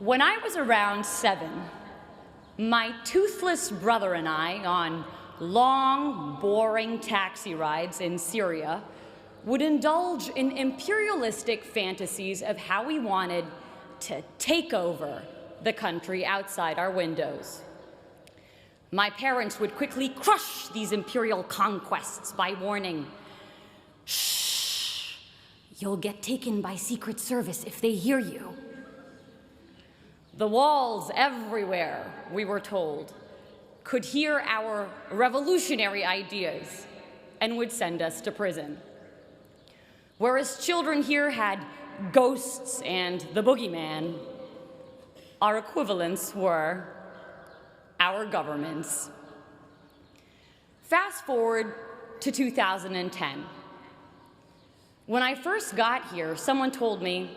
When I was around 7, my toothless brother and I, on long, boring taxi rides in Syria, would indulge in imperialistic fantasies of how we wanted to take over the country outside our windows. My parents would quickly crush these imperial conquests by warning, "Shh, you'll get taken by Secret Service if they hear you." The walls everywhere, we were told, could hear our revolutionary ideas and would send us to prison. Whereas children here had ghosts and the boogeyman, our equivalents were our governments. Fast forward to 2010. When I first got here, someone told me,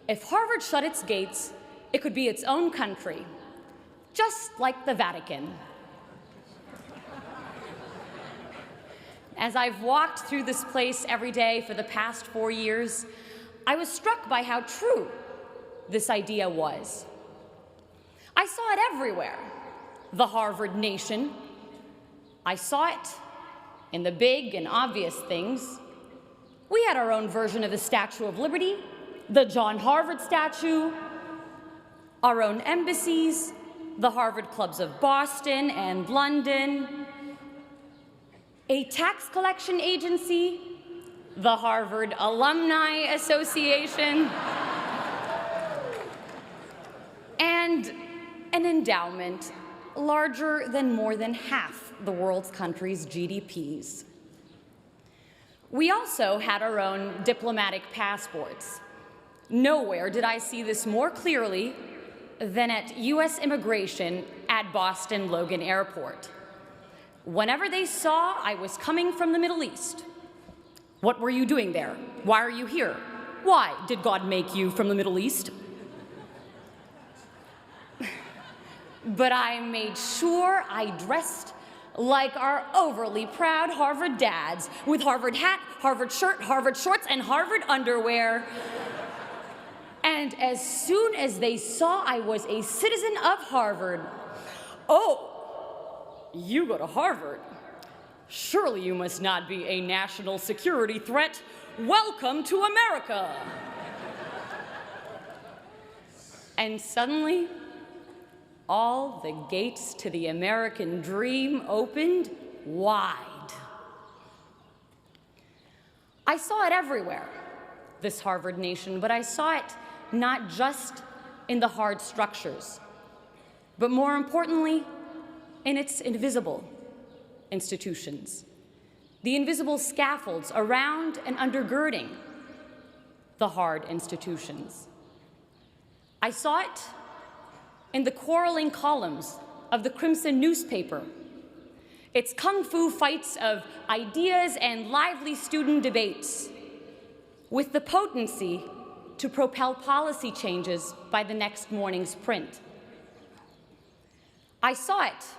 if Harvard shut its gates, it could be its own country, just like the Vatican. As I've walked through this place every day for the past 4 years, I was struck by how true this idea was. I saw it everywhere, the Harvard nation. I saw it in the big and obvious things. We had our own version of the Statue of Liberty, the John Harvard statue, our own embassies, the Harvard clubs of Boston and London, a tax collection agency, the Harvard Alumni Association, and an endowment larger than more than half the world's countries' GDPs. We also had our own diplomatic passports. Nowhere did I see this more clearly than at US Immigration at Boston Logan Airport. Whenever they saw I was coming from the Middle East, "What were you doing there? Why are you here? Why did God make you from the Middle East?" But I made sure I dressed like our overly proud Harvard dads, with Harvard hat, Harvard shirt, Harvard shorts, and Harvard underwear. And as soon as they saw I was a citizen of Harvard, "Oh, you go to Harvard? Surely you must not be a national security threat. Welcome to America." And suddenly, all the gates to the American dream opened wide. I saw it everywhere, this Harvard nation, but I saw it not just in the hard structures, but more importantly, in its invisible institutions, the invisible scaffolds around and undergirding the hard institutions. I saw it in the quarreling columns of the Crimson newspaper, its kung fu fights of ideas and lively student debates, with the potency to propel policy changes by the next morning's print. I saw it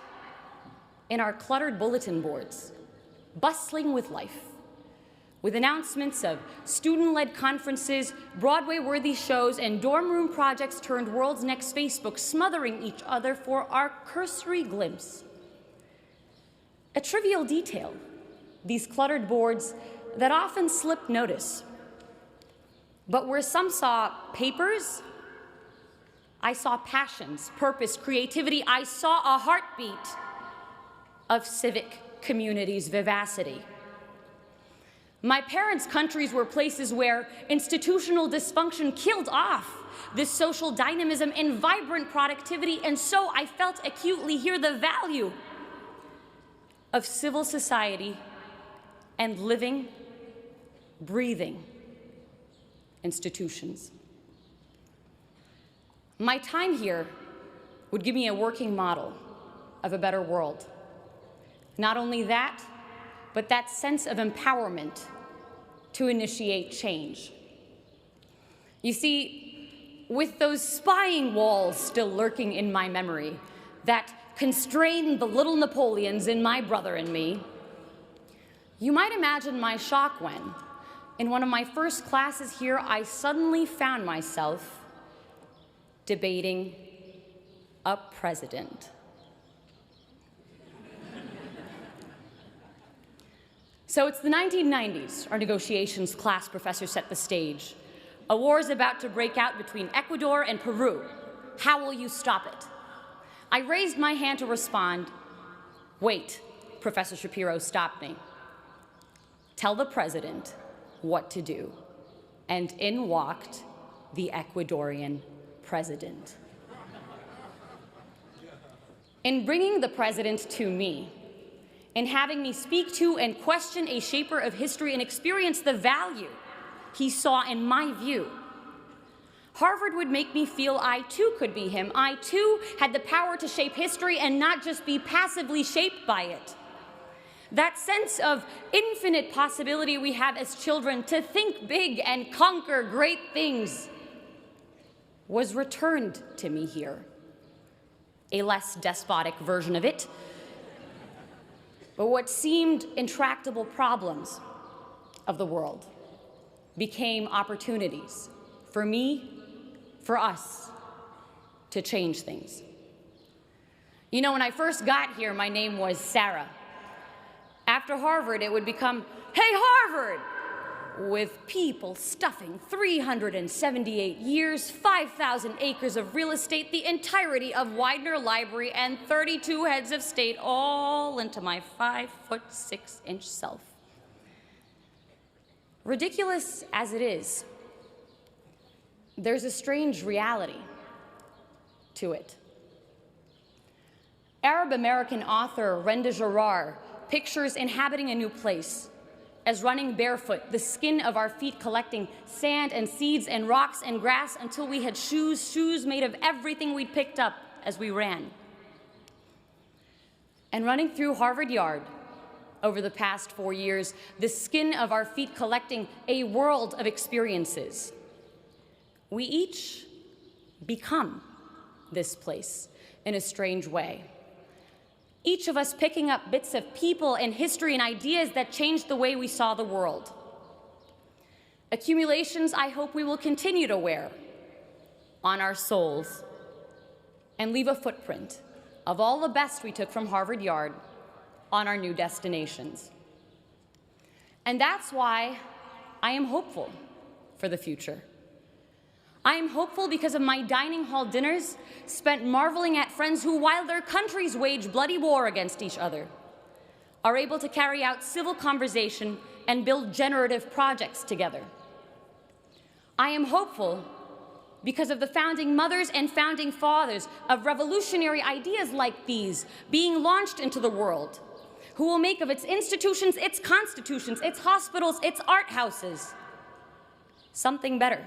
in our cluttered bulletin boards, bustling with life, with announcements of student-led conferences, Broadway-worthy shows, and dorm room projects turned World's Next Facebook, smothering each other for our cursory glimpse. A trivial detail, these cluttered boards that often slipped notice. But where some saw papers, I saw passions, purpose, creativity. I saw a heartbeat of civic community's vivacity. My parents' countries were places where institutional dysfunction killed off this social dynamism and vibrant productivity, and so I felt acutely here the value of civil society and living, breathing institutions. My time here would give me a working model of a better world. Not only that, but that sense of empowerment to initiate change. You see, with those spying walls still lurking in my memory that constrained the little Napoleons in my brother and me, you might imagine my shock when, in one of my first classes here, I suddenly found myself debating a president. So it's the 1990s. Our negotiations class professor set the stage. A war is about to break out between Ecuador and Peru. How will you stop it? I raised my hand to respond. Wait, Professor Shapiro stopped me. Tell the president what to do. And in walked the Ecuadorian president. In bringing the president to me, in having me speak to and question a shaper of history and experience the value he saw in my view, Harvard would make me feel I too could be him. I too had the power to shape history and not just be passively shaped by it. That sense of infinite possibility we have as children to think big and conquer great things was returned to me here. A less despotic version of it. But what seemed intractable problems of the world became opportunities for me, for us, to change things. You know, when I first got here, my name was Sarah. After Harvard, it would become, hey, Harvard! With people stuffing 378 years, 5,000 acres of real estate, the entirety of Widener Library, and 32 heads of state all into my 5'6" self. Ridiculous as it is, there's a strange reality to it. Arab-American author Renda Jarrar pictures inhabiting a new place as running barefoot, the skin of our feet collecting sand and seeds and rocks and grass until we had shoes made of everything we'd picked up as we ran. And running through Harvard Yard over the past 4 years, the skin of our feet collecting a world of experiences. We each become this place in a strange way. Each of us picking up bits of people and history and ideas that changed the way we saw the world. Accumulations I hope we will continue to wear on our souls and leave a footprint of all the best we took from Harvard Yard on our new destinations. And that's why I am hopeful for the future. I am hopeful because of my dining hall dinners spent marveling at friends who, while their countries wage bloody war against each other, are able to carry out civil conversation and build generative projects together. I am hopeful because of the founding mothers and founding fathers of revolutionary ideas like these being launched into the world, who will make of its institutions, its constitutions, its hospitals, its art houses, something better.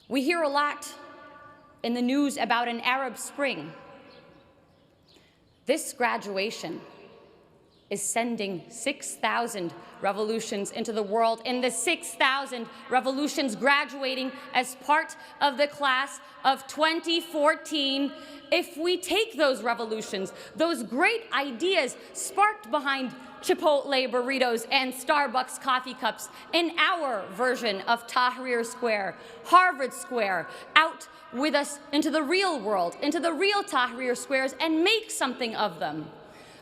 We hear a lot in the news about an Arab Spring. This graduation is sending 6,000 revolutions into the world, and the 6,000 revolutions graduating as part of the class of 2014. If we take those revolutions, those great ideas sparked behind Chipotle burritos and Starbucks coffee cups in our version of Tahrir Square, Harvard Square, out with us into the real world, into the real Tahrir Squares, and make something of them.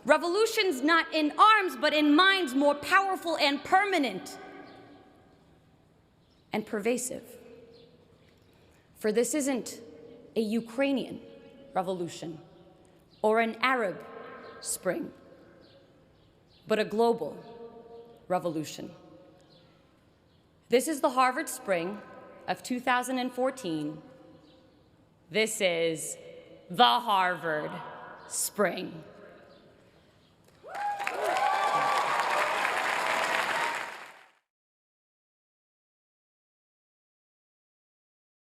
Revolutions not in arms, but in minds more powerful and permanent and pervasive. For this isn't a Ukrainian revolution or an Arab Spring, but a global revolution. This is the Harvard Spring of 2014. This is the Harvard Spring.